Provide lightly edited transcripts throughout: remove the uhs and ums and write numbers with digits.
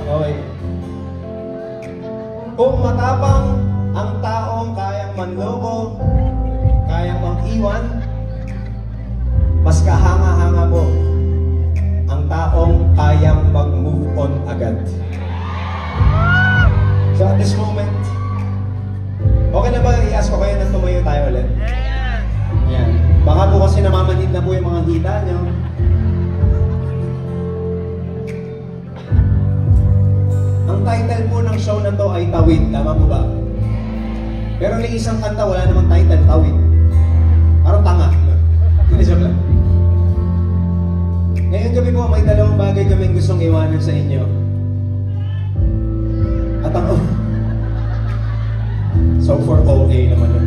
Okay. Kung matapang ang taong kayang manloko, kayang mag-iwan, mas kahanga-hanga po ang taong kayang mag-move on agad. So at this moment, okay na ba i-ask ko kayo na tumayo tayo ulit? Yan. Baka po kasi namamanid na po yung mga hita nyo. Ang title po ng show na to ay Tawid, tama po ba? Pero may isang kanta, wala namang title, Tawid. Parang tanga. Hindi joke lang. Ngayon gabi po, may dalawang bagay kaming gustong iwanan sa inyo. At ang... So for OA naman yun.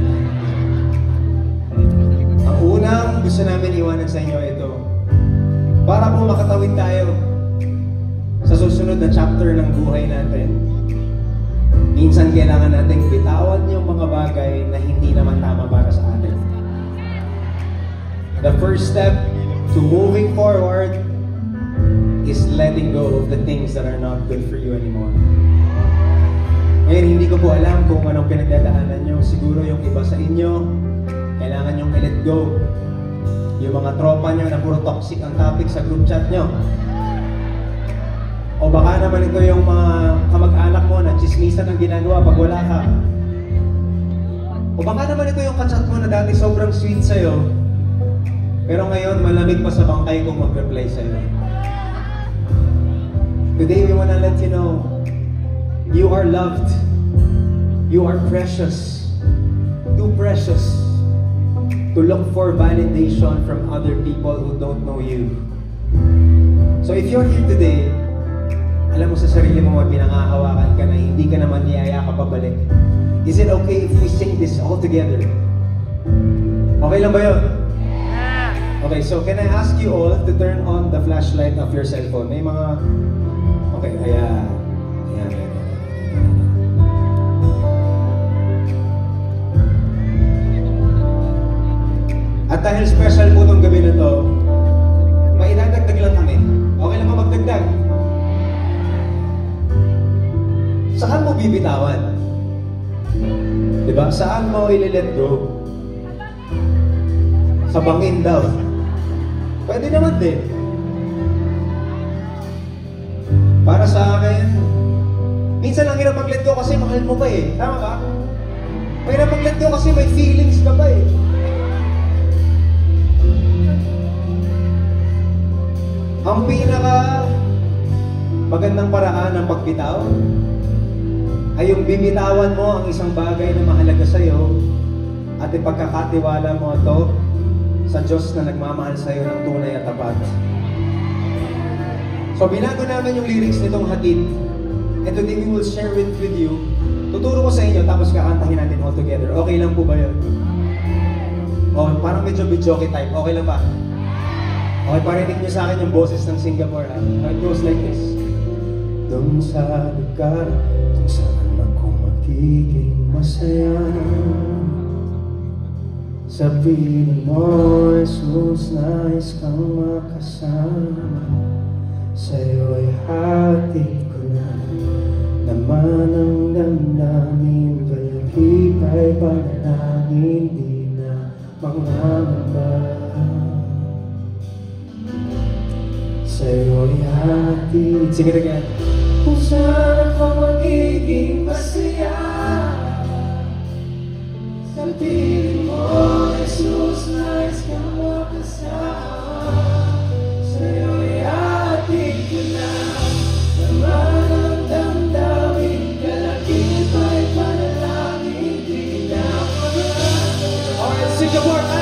Ang unang gusto namin iwanan sa inyo ito. Para po makatawid tayo sa susunod na chapter ng buhay natin. Minsan kailangan nating bitawan yung mga bagay na hindi naman tama para sa atin. The first step to moving forward is letting go of the things that are not good for you anymore. Ngayon, hindi ko po alam kung anong pinagdadaanan nyo. Siguro yung iba sa inyo, kailangan nyong i-let go. Yung mga tropa nyo na puro toxic ang topic sa group chat nyo. O baka naman ito yung mga kamag-anak mo na chismisan ang ginagawa pag wala ka. O baka naman ito yung kachat mo na dati sobrang sweet sa'yo, pero ngayon malamig pa sa bangkay kung mag-reply sa'yo. Today we wanna let you know, you are loved. You are precious. Too precious to look for validation from other people who don't know you. So if you're here today, alam mo sa sarili mo, pinangahawakan ka na hindi ka naman niyayakap pabalik. Is it okay if we sing this all together? Okay lang ba yun? Okay, so can I ask you all to turn on the flashlight of your cellphone? May mga... Okay, ayan. Ayan. At dahil special po itong gabi na to, may idadagdag lang kami. Okay lang ba magdagdag? Saan mo bibitawan? Diba? Saan mo i-let go? Sa bangin daw. Pwede naman din. Para sa akin, minsan lang hirap mag-let go kasi mahal mo pa eh. Tama ba? Mahirap mag-let go kasi may feelings ka pa eh. Ang pinaka magandang paraan ng pagbitaw ay yung bimitawan mo ang isang bagay na mahalaga sa'yo at ipagkakatiwala mo ito sa Diyos na nagmamahal sa'yo ng tunay at tapat. So binago namin yung lyrics nitong hatid, and today we will share it with you. Tuturo ko sa inyo tapos kakantahin natin all together. Okay lang po ba yun? O parang medyo video-jockey type. Okay lang ba? Okay, parinig niyo sa akin yung boses ng Singapore. It goes like this. Doon sa lugar kung saan ako magiging masaya, sabihin mo, Jesus, nais kang makasama. Sa'yo ay hatid ko na naman ang damdamin, kaya kipa'y panalangin, di na mangangamba. Sa'yo ay hatid. Sing it again. Kung saan ako magiging masaya, sabihin mo, Jesus, nais kang makasama. Sa'yo ay hatid ko na naman ang damdamin, kalakip ay panalangin, di na mangangamba. Alright, Singapore!